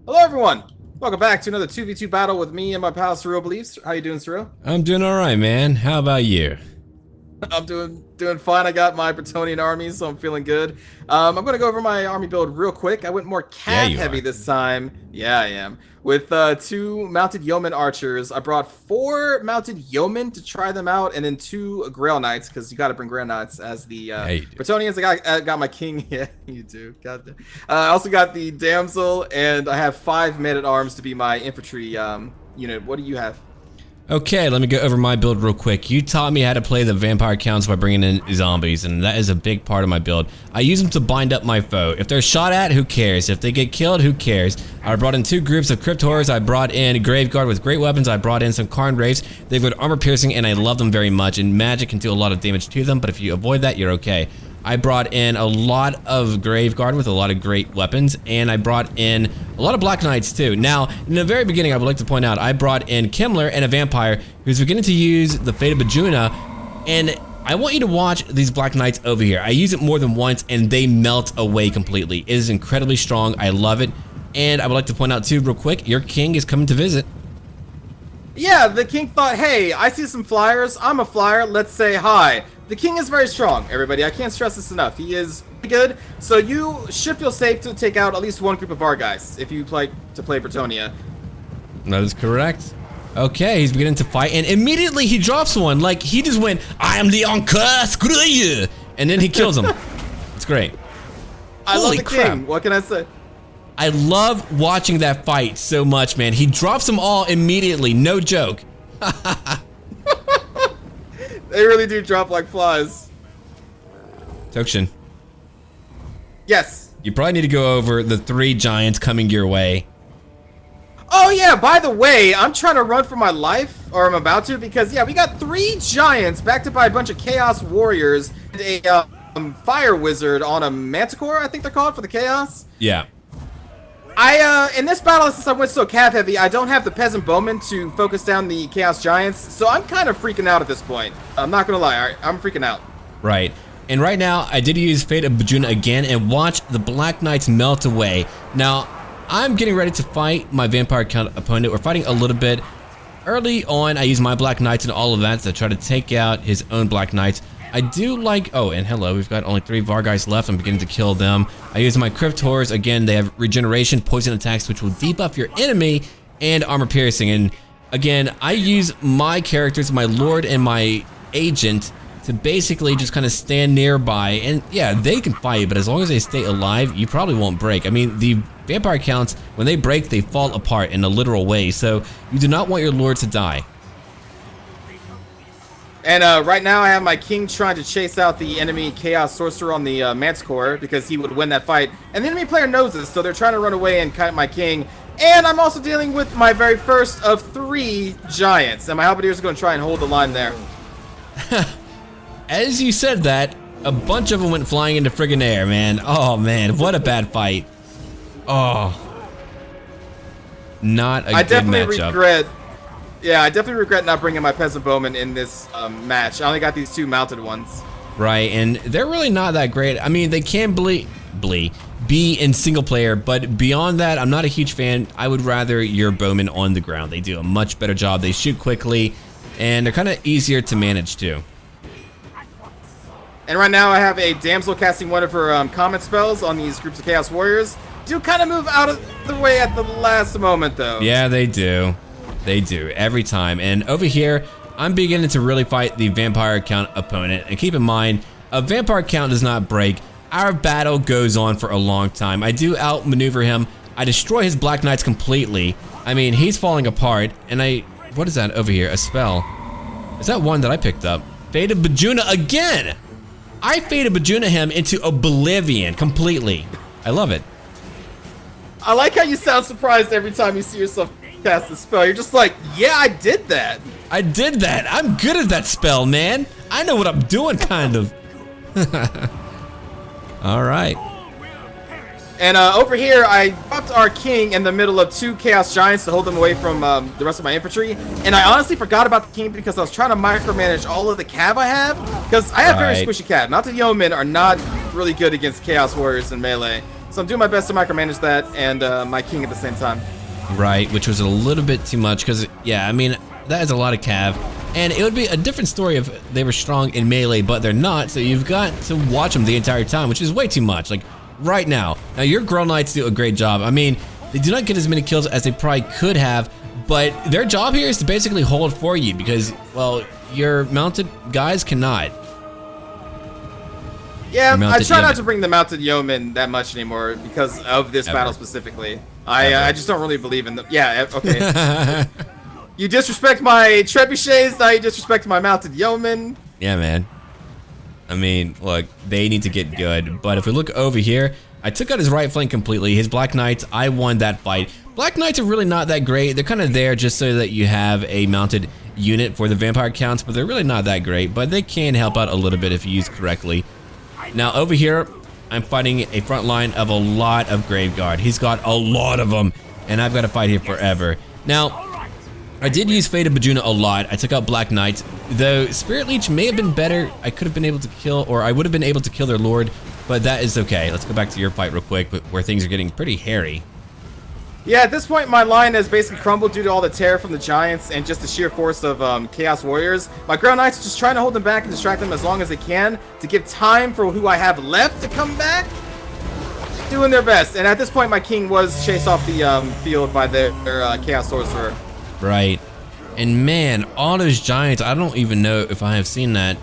Hello everyone! Welcome back to another 2v2 battle with me and my pal SurrealBeliefs. How you doing, Surreal? I'm doing alright, man. How about you? I'm doing fine. I got my Bretonnian army, so I'm feeling good. I'm gonna go over my army build real quick. I went more cav heavy this time. Yeah, I am. With 2 mounted yeoman archers. I brought 4 mounted yeomen to try them out, and then 2 grail knights, because you gotta bring grail knights as the Bretonnians. I got my king. Yeah, you do. Got that. I also got the damsel, and I have 5 men-at-arms to be my infantry unit. What do you have? Okay, let me go over my build real quick. You taught me how to play the vampire counts by bringing in zombies, and that is a big part of my build. I use them to bind up my foe. If they're shot at, who cares? If they get killed, who cares? I brought in 2 groups of crypt horrors. I brought in Graveguard with great weapons. I brought in some Karn Wraiths. They've got armor piercing, and I love them very much, and magic can do a lot of damage to them, but if you avoid that, you're okay. I brought in a lot of Graveguard with a lot of great weapons, and I brought in a lot of Black Knights too. Now, in the very beginning, I would like to point out, I brought in KEMMLER and a vampire who's beginning to use the Fate of Bretonnia, and I want you to watch these Black Knights over here. I use it more than once, and they melt away completely. It is incredibly strong. I love it, and I would like to point out too, real quick, your king is coming to visit. Yeah, the king thought, hey, I see some flyers. I'm a flyer. Let's say hi. The king is very strong, everybody. I can't stress this enough. He is good, so you should feel safe to take out at least 1 group of our guys if you play Bretonnia. That is correct. Okay, he's beginning to fight, and immediately he drops one. Like, he just went, I am the Anka, screw you! And then he kills him. It's great. I love the king. What can I say? I love watching that fight so much, man. He drops them all immediately, no joke. They really do drop like flies. Tokshin. Yes. You probably need to go over the 3 giants coming your way. Oh yeah, by the way, I'm trying to run for my life, or I'm about to, because yeah, we got 3 giants backed up by a bunch of chaos warriors and a fire wizard on a manticore, I think they're called, for the chaos. Yeah. In this battle, since I went so cav heavy, I don't have the peasant bowmen to focus down the chaos giants, so I'm kind of freaking out at this point. I'm not gonna lie, I'm freaking out. Right. And right now, I did use Fate of Bretonnia again, and watch the Black Knights melt away. Now, I'm getting ready to fight my vampire count opponent. We're fighting a little bit. Early on, I use my Black Knights and all of that to try to take out his own Black Knights. I do like, oh, and hello, we've got only 3 Vargheists left. I'm beginning to kill them. I use my Crypt Horrors. Again, they have regeneration, poison attacks, which will debuff your enemy, and armor piercing. And again, I use my characters, my Lord and my Agent, to basically just kind of stand nearby. And yeah, they can fight, but as long as they stay alive, you probably won't break. I mean, the vampire counts, when they break, they fall apart in a literal way. So you do not want your Lord to die. And right now I have my king trying to chase out the enemy chaos sorcerer on the manticore because he would win that fight. And the enemy player knows this, so they're trying to run away and kite my king. And I'm also dealing with my very first of 3 giants. And my halberdiers are going to try and hold the line there. As you said that, a bunch of them went flying into friggin' air, man. Oh man, what a bad fight. Oh. Not a good matchup. I definitely regret not bringing my peasant bowmen in this match. I only got these 2 mounted ones. Right, and they're really not that great. I mean, they can be in single player, but beyond that, I'm not a huge fan. I would rather your bowmen on the ground. They do a much better job. They shoot quickly, and they're kind of easier to manage too. And right now I have a damsel casting one of her comet spells on these groups of chaos warriors. Do kind of move out of the way at the last moment though. Yeah, they do. They do, every time. And over here, I'm beginning to really fight the vampire count opponent. And keep in mind, a vampire count does not break. Our battle goes on for a long time. I do outmaneuver him. I destroy his Black Knights completely. I mean, he's falling apart. And what is that over here? A spell. Is that one that I picked up? Fate of Bretonnia again! I Fate of Bretonnia him into oblivion completely. I love it. I like how you sound surprised every time you see yourself cast the spell. You're just like, yeah, I did that. I did that. I'm good at that spell, man. I know what I'm doing, kind of. All right. And over here, I dropped our king in the middle of 2 chaos giants to hold them away from the rest of my infantry. And I honestly forgot about the king because I was trying to micromanage all of the cav I have. Because I have very squishy cav. Mounted yeomen are not really good against chaos warriors in melee. So I'm doing my best to micromanage that and my king at the same time. Right, which was a little bit too much because, yeah, I mean, that is a lot of cav. And it would be a different story if they were strong in melee, but they're not, so you've got to watch them the entire time, which is way too much, like right now. Now, your Girl Knights do a great job. I mean, they do not get as many kills as they probably could have, but their job here is to basically hold for you because, well, your mounted guys cannot. Yeah, I try not to bring the mounted yeomen that much anymore because of this battle specifically. I just don't really believe in them. Yeah, okay. You disrespect my trebuchets, now you disrespect my mounted yeomen. Yeah, man. I mean, look, they need to get good. But if we look over here, I took out his right flank completely. His Black Knights, I won that fight. Black Knights are really not that great. They're kind of there just so that you have a mounted unit for the vampire counts, but they're really not that great. But they can help out a little bit if used correctly. Now, over here, I'm fighting a front line of a lot of Grave Guard. He's got a lot of them, and I've got to fight here forever. Now, I did use Fate of Bajuna a lot. I took out Black Knights, though Spirit Leech may have been better. I could have been able to kill, or I would have been able to kill their Lord, but that is okay. Let's go back to your fight real quick, where things are getting pretty hairy. Yeah, at this point, my line has basically crumbled due to all the terror from the Giants and just the sheer force of Chaos Warriors. My Grail Knights are just trying to hold them back and distract them as long as they can to give time for who I have left to come back. Doing their best, and at this point, my king was chased off the field by their Chaos Sorcerer. Right. And man, all those Giants, I don't even know if I have seen that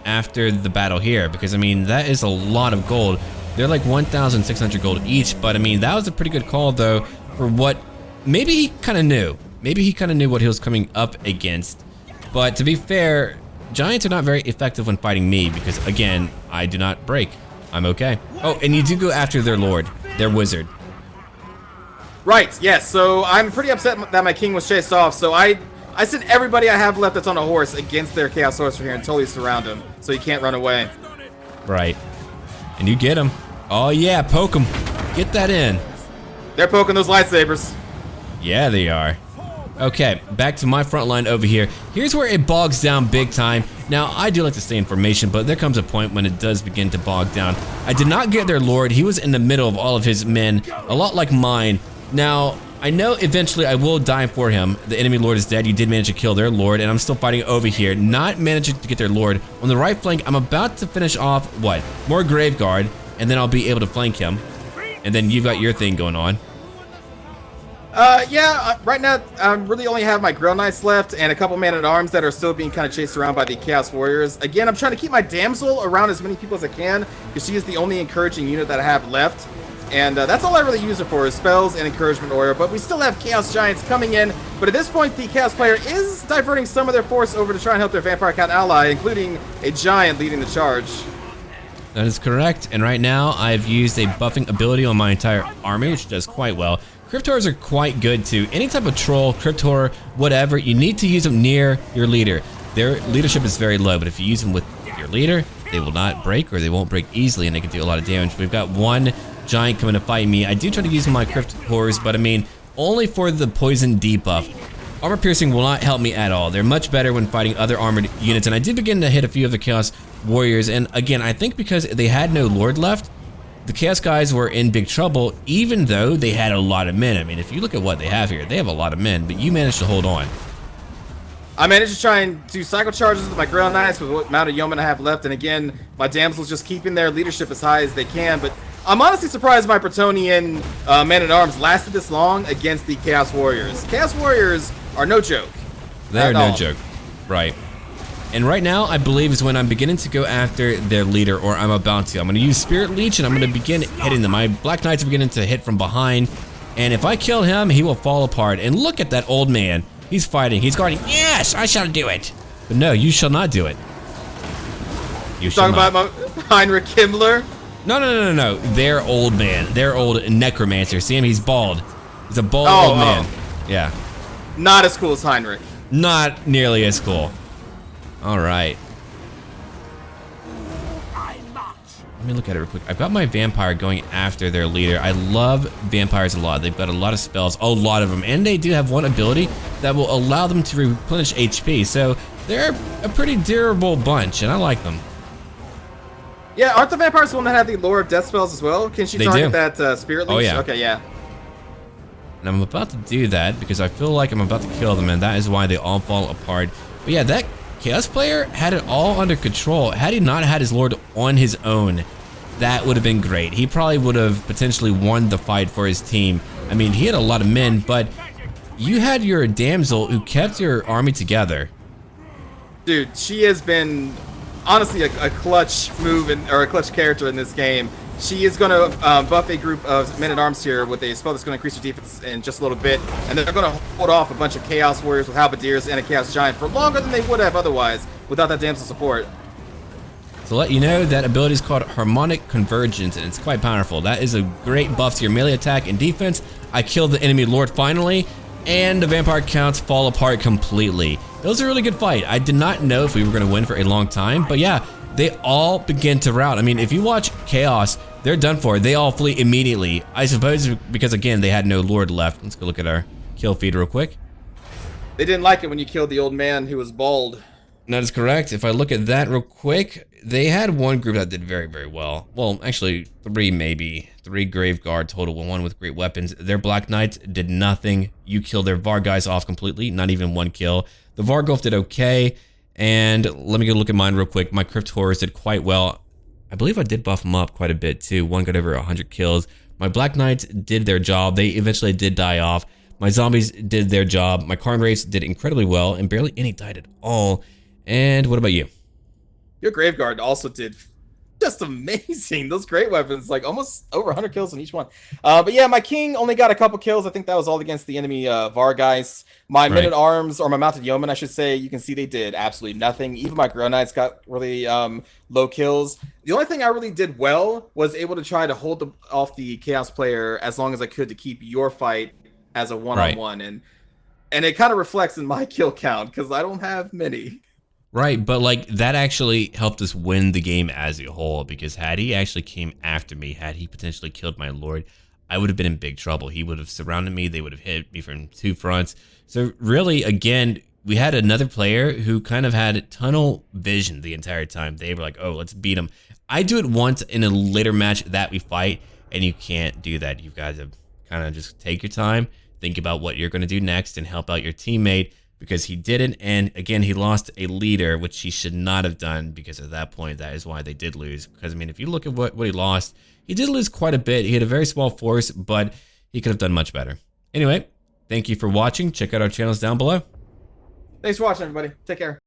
after the battle here, because I mean, that is a lot of gold. They're like 1,600 gold each, but I mean, that was a pretty good call though, for what, maybe he kind of knew. Maybe he kind of knew what he was coming up against. But to be fair, Giants are not very effective when fighting me, because again, I do not break. I'm okay. Oh, and you do go after their Lord, their Wizard. Right, yes, so I'm pretty upset that my king was chased off, so I sent everybody I have left that's on a horse against their Chaos Sorcerer here and totally surround him, so he can't run away. Right. And you get him. Oh yeah, poke him. Get that in. They're poking those lightsabers. Yeah, they are. Okay, back to my front line over here. Here's where it bogs down big time. Now, I do like to stay in formation, but there comes a point when it does begin to bog down. I did not get their Lord. He was in the middle of all of his men, a lot like mine. Now, I know eventually I will die for him. The enemy Lord is dead. You did manage to kill their Lord, and I'm still fighting over here, not managing to get their Lord. On the right flank, I'm about to finish off, what? More Grave Guard, and then I'll be able to flank him. And then you've got your thing going on. Yeah, right now, I really only have my Grail Knights left and a couple Man-at-Arms that are still being kind of chased around by the Chaos Warriors. Again, I'm trying to keep my Damsel around as many people as I can, because she is the only encouraging unit that I have left. And that's all I really use her for, is spells and encouragement aura. But we still have Chaos Giants coming in. But at this point, the Chaos player is diverting some of their force over to try and help their Vampire Count ally, including a Giant leading the charge. That is correct. And right now, I've used a buffing ability on my entire army, which does quite well. Cryptors are quite good too. Any type of troll, Cryptor, whatever, you need to use them near your leader. Their leadership is very low, but if you use them with your leader, they will not break, or they won't break easily, and they can do a lot of damage. We've got one Giant coming to fight me. I do try to use my Cryptors, but I mean, only for the poison debuff. Armor piercing will not help me at all. They're much better when fighting other armored units, and I did begin to hit a few of the Chaos Warriors, and again, I think because they had no Lord left, the Chaos guys were in big trouble, even though they had a lot of men. I mean, if you look at what they have here, they have a lot of men, but you managed to hold on. I managed to try and do cycle charges with my Grail Knights with what amount of yeomen I have left, and again, my Damsels just keeping their leadership as high as they can, but I'm honestly surprised my Bretonnian Man-at-Arms lasted this long against the Chaos Warriors. Chaos Warriors are no joke. They're no joke. Right. And right now, I believe is when I'm beginning to go after their leader, or I'm about to. I'm going to use Spirit Leech, and I'm going to begin hitting them. My Black Knights are beginning to hit from behind, and if I kill him, he will fall apart. And look at that old man. He's fighting. He's guarding. Yes, I shall do it. But no, you shall not do it. You shall not. Talking about Heinrich KEMMLER? No. Their old man. Their old necromancer. See him? He's bald. He's a bald old man. Yeah. Not as cool as Heinrich. Not nearly as cool. All right. Let me look at it real quick. I've got my vampire going after their leader. I love vampires a lot. They've got a lot of spells, a lot of them, and they do have one ability that will allow them to replenish HP. So they're a pretty durable bunch, and I like them. Yeah, aren't the vampires the one that had the lore of death spells as well? Can she target that spirit leech? Oh, yeah. Okay, yeah. And I'm about to do that because I feel like I'm about to kill them, and that is why they all fall apart. But yeah, that Chaos player had it all under control. Had he not had his Lord on his own, that would have been great. He probably would have potentially won the fight for his team. I mean, he had a lot of men, but you had your damsel who kept your army together. Dude, she has been honestly a clutch move or a clutch character in this game. She is going to buff a group of men-at-arms here with a spell that's going to increase their defense in just a little bit, and they're going to hold off a bunch of Chaos Warriors with Halberdiers and a Chaos Giant for longer than they would have otherwise without that damsel support. To let you know, that ability is called Harmonic Convergence, and it's quite powerful. That is a great buff to your melee attack and defense. I killed the enemy Lord finally, and the vampire counts fall apart completely. It was a really good fight. I did not know if we were going to win for a long time, but yeah, they all begin to rout. I mean, if you watch Chaos, they're done for. They all flee immediately. I suppose because, again, they had no Lord left. Let's go look at our kill feed real quick. They didn't like it when you killed the old man who was bald. That is correct. If I look at that real quick, they had one group that did very, very well. Well, actually, three maybe. 3 Grave Guard total, one with great weapons. Their Black Knights did nothing. You killed their Var guys off completely, not even one kill. The Vargulf did okay, and let me go look at mine real quick. My Crypt Horrors did quite well. I believe I did buff them up quite a bit too. One got over 100 kills. My Black Knights did their job. They eventually did die off. My zombies did their job. My Karn Wraiths did incredibly well, and barely any died at all. And what about you? Your Graveguard also did just amazing. Those great weapons, like almost over 100 kills on each one. But yeah, my King only got a couple kills. I think that was all against the enemy Var guys. My Men-at-Arms, or my Mounted Yeomen, I should say, you can see they did absolutely nothing. Even my Grey Knights got really low kills. The only thing I really did well was able to try to hold off the Chaos player as long as I could to keep your fight as a one-on-one. And it kind of reflects in my kill count because I don't have many. Right, but like that actually helped us win the game as a whole, because had he actually came after me, had he potentially killed my Lord, I would have been in big trouble. He would have surrounded me, they would have hit me from 2 fronts. So really, again, we had another player who kind of had tunnel vision the entire time. They were like, oh, let's beat him. I do it once in a later match that we fight, and you can't do that. You've got to kind of just take your time, think about what you're going to do next, and help out your teammate, because he didn't. And again, he lost a leader, which he should not have done, because at that point, that is why they did lose. Because I mean, if you look at what he lost, he did lose quite a bit. He had a very small force, but he could have done much better. Anyway, thank you for watching. Check out our channels down below. Thanks for watching, everybody. Take care.